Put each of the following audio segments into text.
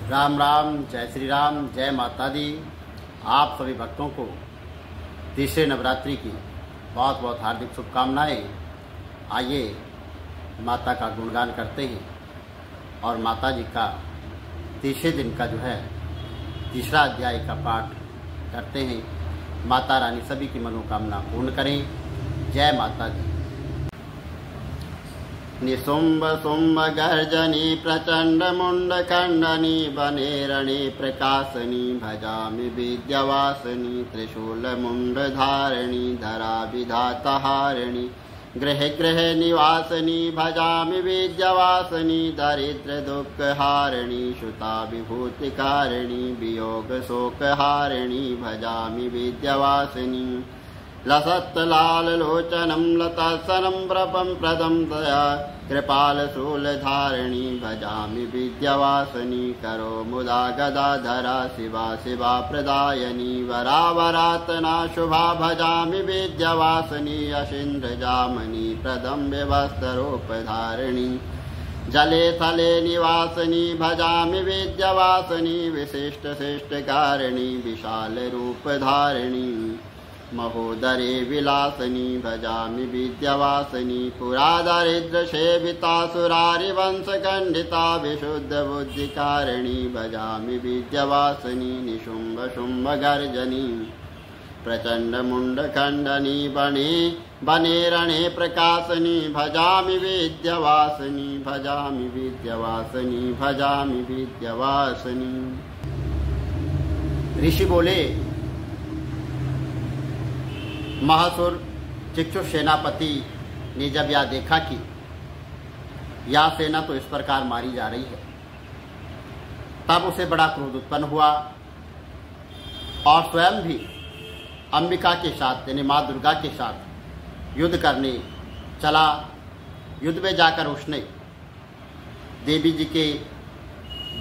राम राम, जय श्री राम, जय माता दी। आप सभी भक्तों को तीसरे नवरात्रि की बहुत बहुत हार्दिक शुभकामनाएं। आइए माता का गुणगान करते हैं और माता जी का तीसरे दिन का जो है तीसरा अध्याय का पाठ करते हैं। माता रानी सभी की मनोकामना पूर्ण करें। जय माता दी। निशुंभ शुंभ गर्जनी प्रचंड मुंड खंडनी बने रणे प्रकाशनी भजामि विद्यावासिनी त्रिशूल मुंड धारिणी धरा विधाता हारिणी गृह गृह निवासिनी भजामि विद्यावासिनी दरिद्र दुख हारिणी शुता विभूतिकारिणी वियोग शोक हारिणी भजामि विद्यावासिनी लसत्लाल लोचनं लतासनं प्रपं प्रदं दया कृपाल शूलधारिणी भजामि विद्यावासिनी करो मुदा गदाधरा शिवा शिवा प्रदायनी वरावरातना शुभा भजामि विद्यावासिनी अशीन्द्रजामनी प्रदम्ब्य वस्त्रोपधारिणी जले थले निवासिनी भजामि विद्यावासिनी विशिष्ट शिष्टकारिणी विशाल रूपधारिणी महोदरे विलासिनी भजामि विद्यावासिनी पुरा दारिद्र सेविता सुरारि वंश खंडिता विशुद्ध बुद्धिकारिणी भजामि विद्यावासिनी निशुंभ शुंभ गर्जनी प्रचंड मुंड खंडनी बने रणे प्रकाशनी भजामि विद्यावासिनी भजामि विद्यावासिनी भजामि विद्यावासिनी। ऋषि बोले, महासुर चिक्षुर सेनापति ने जब यह देखा कि यह सेना तो इस प्रकार मारी जा रही है, तब उसे बड़ा क्रोध उत्पन्न हुआ और स्वयं भी अंबिका के साथ यानी माँ दुर्गा के साथ युद्ध करने चला। युद्ध में जाकर उसने देवी जी के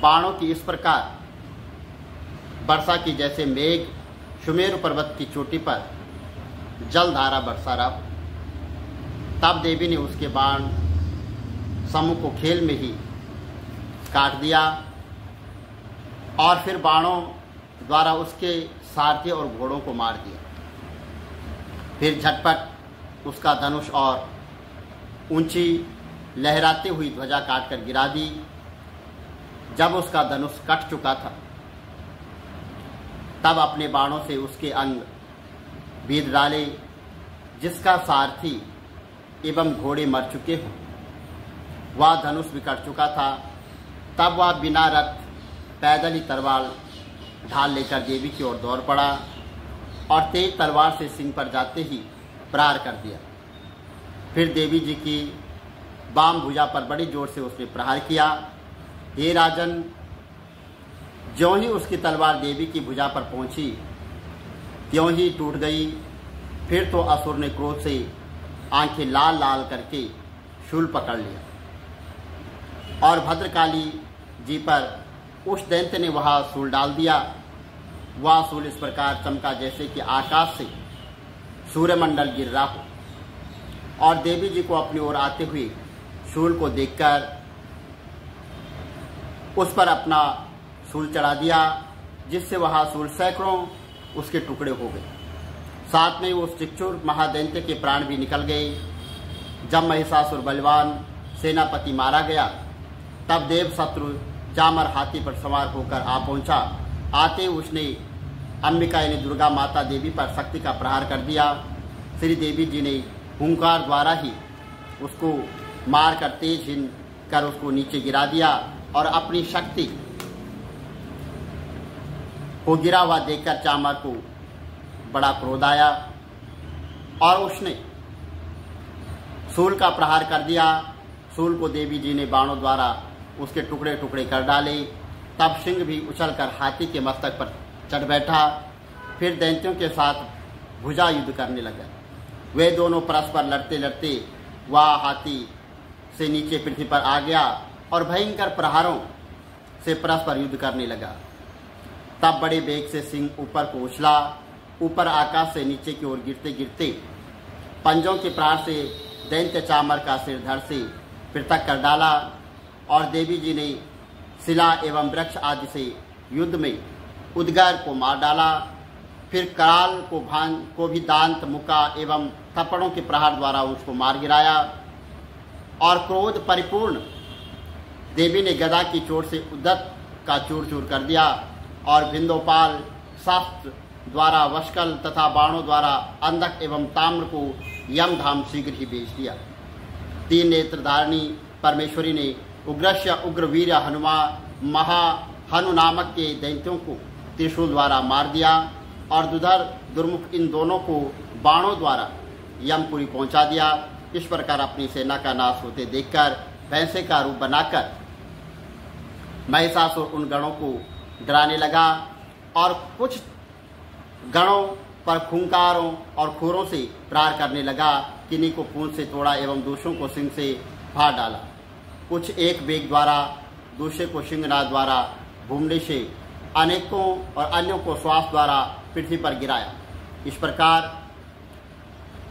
बाणों की इस प्रकार वर्षा की, जैसे मेघ सुमेरु पर्वत की चोटी पर जलधारा बरसा रहा। तब देवी ने उसके बाण समूह को खेल में ही काट दिया और फिर बाणों द्वारा उसके सारथी और घोड़ों को मार दिया। फिर झटपट उसका धनुष और ऊंची लहराती हुई ध्वजा काटकर गिरा दी। जब उसका धनुष कट चुका था, तब अपने बाणों से उसके अंग बीध डाले। जिसका सारथी एवं घोड़े मर चुके हों, वह धनुष भी कट चुका था। तब वह बिना रथ पैदल ही तलवार ढाल लेकर देवी की ओर दौड़ पड़ा और तेज तलवार से सिंह पर जाते ही प्रहार कर दिया। फिर देवी जी की बाम भुजा पर बड़ी जोर से उसने प्रहार किया। हे राजन, ज्यों ही उसकी तलवार देवी की भुजा पर पहुंची, त्यों ही टूट गई। फिर तो असुर ने क्रोध से आंखें लाल लाल करके शूल पकड़ लिया और भद्रकाली जी पर उस दैत्य ने वह शूल डाल दिया। वह शूल इस प्रकार चमका जैसे कि आकाश से सूर्यमंडल गिर रहा हो। और देवी जी को अपनी ओर आते हुए शूल को देखकर उस पर अपना शूल चढ़ा दिया, जिससे वह शूल सैकड़ों उसके टुकड़े हो गए। साथ में उस चिक्षुर महादैत्य के प्राण भी निकल गए। जब महिषासुर बलवान सेनापति मारा गया, तब देव शत्रु चामर हाथी पर सवार होकर आ पहुंचा। आते उसने अंबिका यानी दुर्गा माता देवी पर शक्ति का प्रहार कर दिया। श्री देवी जी ने हुंकार द्वारा ही उसको मार कर तेज हिंद कर उसको नीचे गिरा दिया और अपनी शक्ति को गिरा हुआ देखकर चामर को बड़ा क्रोध आया और उसने शूल का प्रहार कर दिया। शूल को देवी जी ने बाणों द्वारा उसके टुकड़े टुकड़े कर डाले। तब सिंह भी उछलकर हाथी के मस्तक पर चढ़ बैठा। फिर दैत्यों के साथ भुजा युद्ध करने लगा। वे दोनों परस्पर लड़ते लड़ते वह हाथी से नीचे पृथ्वी पर आ गया और भयंकर प्रहारों से परस्पर युद्ध करने लगा। तब बड़े वेग से सिंह ऊपर को उछला। ऊपर आकाश से नीचे की ओर गिरते गिरते पंजों के प्रहार से दैत्य चामर का सिर धड़ से पृथक कर डाला और देवी जी ने शिला एवं वृक्ष आदि से युद्ध में उदगर को मार डाला। फिर कराल को भी दांत, मुक्का एवं थप्पड़ों के प्रहार द्वारा उसको मार गिराया। और क्रोध परिपूर्ण देवी ने गदा की चोट से उद्दत का चूर चूर कर दिया और बिंदोपाल शास्त्र द्वारा वशकल तथा बाणों द्वारा अंधक एवं ताम्र को यमधाम शीघ्र ही बेच दिया। तीन नेत्रधारिणी परमेश्वरी ने उग्रस्य उग्रवीर हनु नामक के दैत्यों को त्रिशूल द्वारा मार दिया और दुधर दुर्मुख इन दोनों को बाणों द्वारा यमपुरी पहुंचा दिया। इस प्रकार अपनी सेना का नाश होते देखकर भैंसे का रूप बनाकर महिषासुर उन गणों को डराने लगा और कुछ गणों पर खूंकारों और खुरों से प्रहार करने लगा। किन्हीं को पूंछ से तोड़ा एवं दूसरों को सिंह से फाड़ डाला। कुछ एक वेग द्वारा, दूसरे को सिंहनाद द्वारा भूमने से, अनेकों और अन्यों को श्वास द्वारा पृथ्वी पर गिराया। इस प्रकार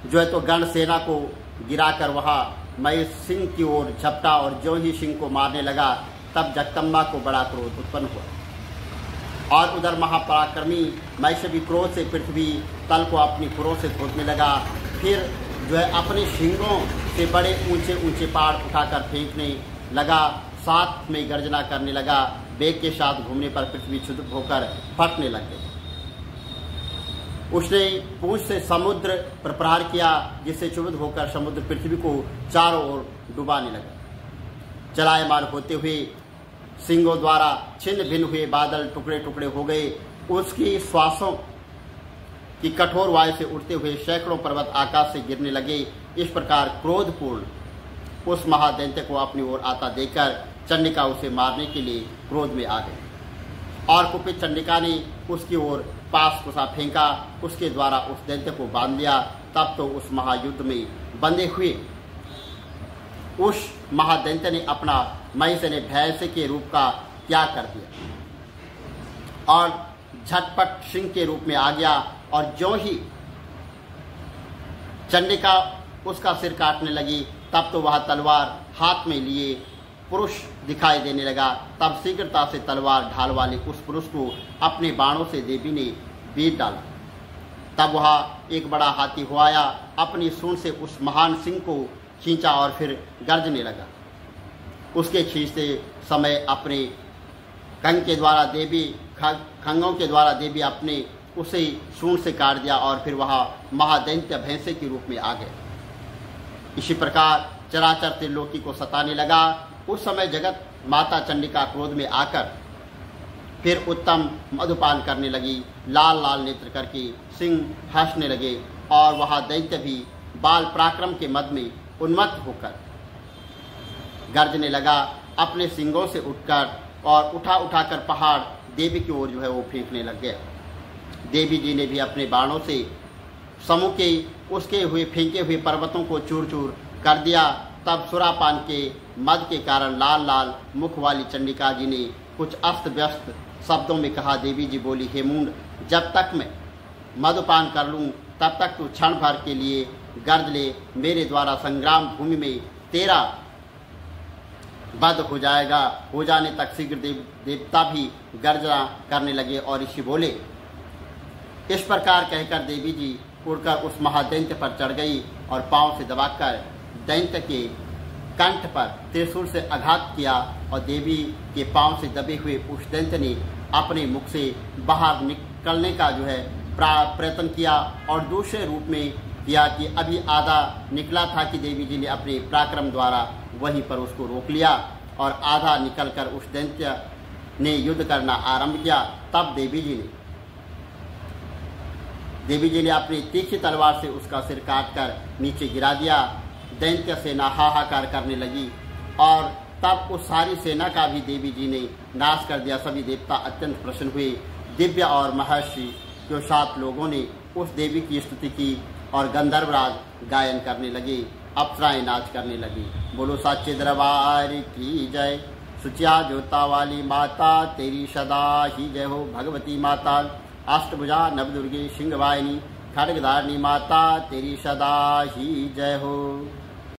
जो है तो गण सेना को गिराकर वहां महेश सिंह की ओर झपटा और जो ही सिंह को मारने लगा तब जगदम्बा को बड़ा क्रोध उत्पन्न हुआ और उधर महापराक्रमी महेश भी क्रोध से पृथ्वी तल को अपनी खुरों से खोदने लगा। फिर जो है अपने सिंगों से बड़े ऊंचे ऊंचे पहाड़ उठाकर फेंकने लगा। साथ में गर्जना करने लगा। वेग के साथ घूमने पर पृथ्वी क्षुब्ध होकर फटने लग गई। उसने पूंछ से समुद्र पर प्रहार किया जिससे क्षुब्ध होकर समुद्र पृथ्वी को चारों ओर डुबाने लगा। चलायमान होते हुए सिंगों द्वारा छिन्न भिन्न हुए बादल टुकड़े टुकड़े हो गए। उसकी श्वासों की कठोर वायु से उड़ते हुए सैकड़ों पर्वत आकाश से गिरने लगे। इस प्रकार क्रोधपूर्ण उस महादैत्य को अपनी ओर आता देखकर चंडिका उसे मारने के लिए क्रोध में आ गई और कुपित चंडिका ने उसकी ओर पास कुसा फेंका। उसके द्वारा उस दैत्य को बांध लिया। तब तो उस महायुद्ध में बंधे हुए उस महादैत्य ने अपना महिष ने भैंसे के रूप का त्याग कर दिया और झटपट सिंह के रूप में आ गया। और जो ही चंडिका उसका सिर काटने लगी तब तो वह तलवार हाथ में लिए पुरुष दिखाई देने लगा। तब शीघ्रता से तलवार ढाल वाले उस पुरुष को अपने बाणों से देवी ने बीत डाला। तब वह एक बड़ा हाथी हो आया, अपनी सूंड से उस महान सिंह को खींचा और फिर गर्जने लगा। उसके खींचते समय अपने खंग के द्वारा देवी खंगों के द्वारा देवी अपने उसे सूंड से काट दिया और फिर वह महादैत्य भैंसे के रूप में आ गए। इसी प्रकार चराचर त्रिलोकी को सताने लगा। उस समय जगत माता चंडिका क्रोध में आकर फिर उत्तम मधुपान करने लगी। लाल लाल नेत्र करके सिंह हंसने लगे और वह दैत्य भी बाल पराक्रम के मद में उन्मत्त होकर गर्जने लगा। अपने सिंगों से उठकर और उठा उठाकर पहाड़ देवी की ओर जो है वो फेंकने लग गया। देवी जी ने भी अपने बाणों से समूह के उसके हुए फेंके हुए पर्वतों को चूर चूर कर दिया। तब सुरापान के मद के कारण लाल लाल मुख वाली चंडिका जी ने कुछ अस्त व्यस्त शब्दों में कहा। देवी जी बोली, हे मूंड, जब तक मैं मधुपान कर लूं तब तक तू क्षण भर के लिए गर्ज ले। मेरे द्वारा संग्राम भूमि में तेरा वध हो जाएगा। हो जाने तक शीघ्र देवता भी गर्जना करने लगे और ऋषि बोले। इस प्रकार कहकर देवी जी उड़कर उस महादैत्य पर चढ़ गई और पांव से दबाकर दैत्य के कंठ पर त्रिशूल से आघात किया और देवी के पांव से दबे हुए उस दैत्य ने अपने मुख से बाहर निकलने का जो है प्रयत्न किया और दूसरे रूप में किया कि अभी आधा निकला था कि देवी जी ने अपने पराक्रम द्वारा वहीं पर उसको रोक लिया और आधा निकलकर उस दैत्य ने युद्ध करना आरंभ किया। तब देवी जी ने अपनी तीखी तलवार से उसका सिर काटकर नीचे गिरा दिया। दैत्य सेना हाहाकार करने लगी और तब उस सारी सेना का भी देवी जी ने नाश कर दिया। सभी देवता अत्यंत प्रसन्न हुए। दिव्य और महर्षि जो 7 लोगों ने उस देवी की स्तुति की और गंधर्वराज गायन करने लगे, अप्सराएं नाच करने लगी। बोलो साचे दरबार की जय। सुचिया जोता वाली माता तेरी सदा ही जय हो। भगवती माता अष्टभुजा नवदुर्गे सिंहवाहिनी खड्गधारिणी माता तेरी सदा ही जय हो।